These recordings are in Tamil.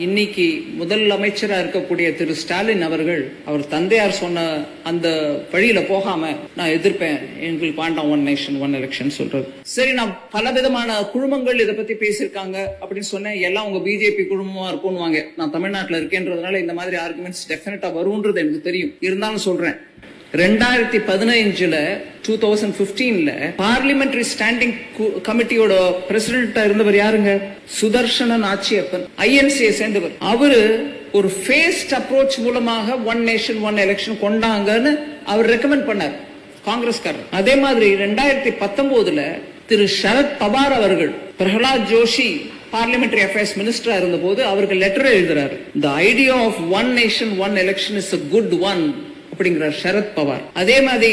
இன்னைக்கு முதல் அமைச்சரா இருக்கக்கூடிய திரு ஸ்டாலின் அவர்கள் அவர் தந்தையார் சொன்ன அந்த வழியில போகாம நான் எதிர்ப்பேன், எங்களுக்கு வேண்டாம் ஒன் நேஷன் ஒன் எலெக்ஷன் சொல்றது. சரி, நான் பல விதமான குழுமங்கள் இதை பத்தி பேசியிருக்காங்க அப்படின்னு சொன்னேன். எல்லாம் உங்க பிஜேபி குழுமமா இருக்கும்னுவாங்க. நான் தமிழ்நாட்டில் இருக்கேன்றதுனால இந்த மாதிரி ஆர்குமெண்ட்ஸ் டெஃபினட்டா வரும்ன்றது எனக்கு தெரியும். இருந்தாலும் சொல்றேன், 2015 பார்லிமெண்டரி ஸ்டாண்டிங் கமிட்டியோட பிரசிடென்டா இருந்தவர் யாருங்க? சுதர்சனன் ஆச்சியப்பன், ஐஎன்சியை சேர்ந்தவர். அவரு ஒரு ஃபேஸ்ட் அப்ரோச் மூலமாக ஒன் நேஷன் ஒன் எலெக்ஷன் கொண்டாங்கன்னு அவர் ரெக்கமெண்ட் பண்ணார், காங்கிரஸ்காரர். அதே மாதிரி 2019 திரு சரத் பவார் அவர்கள், பிரகலாத் ஜோஷி பார்லிமெண்டரி அஃபேர்ஸ் மினிஸ்டரா இருந்த போது அவர்கள் லெட்டர் எழுதுறாரு. The idea of one nation one election is a good one அப்படிங்கிறார் சரத் பவார். அதே மாதிரி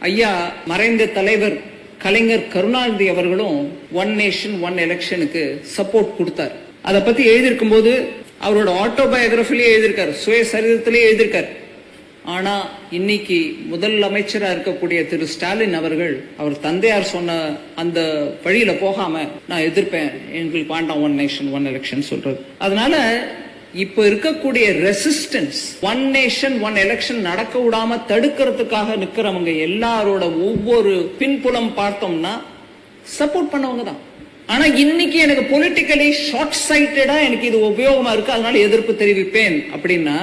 ஐயா மறைந்த தலைவர் கலைஞர் கருணாநிதி அவர்களும் ஒன் நேஷன் ஒன் எலெக்ஷனுக்கு சப்போர்ட் கொடுத்தார். அதை பத்தி எழுதியிருக்கும் போது அவரோட ஆட்டோபயோகிராஃபிலேயே எழுதியிருக்காரு, சுயசரிதத்திலேயே எழுதியிருக்காரு. ஆனா இன்னைக்கு முதல் அமைச்சரா இருக்கக்கூடிய திரு ஸ்டாலின் அவர்கள் அவர் தந்தையார் சொன்ன அந்த வழியில போகாம நான் எதிர்ப்பேன், எங்களுக்கு வேண்டாம் ஒன் நேஷன் ஒன் எலெக்ஷன் சொல்றது. அதனால இப்ப இருக்கக்கூடிய resistance one nation one election நடக்க விடாம தடுக்கிறதுக்காக நிக்கிறவங்க எல்லாரோட ஒவ்வொரு பின்புலம் பார்த்தோம்னா சப்போர்ட் பண்ணவங்க தான். ஆனா இன்னைக்கு எனக்கு பொலிட்டிக்கலி ஷார்ட் சைட்டடா எனக்கு இது உபயோகமா இருக்கு, அதனால எதிர்ப்பு தெரிவிப்பேன் அப்படின்னா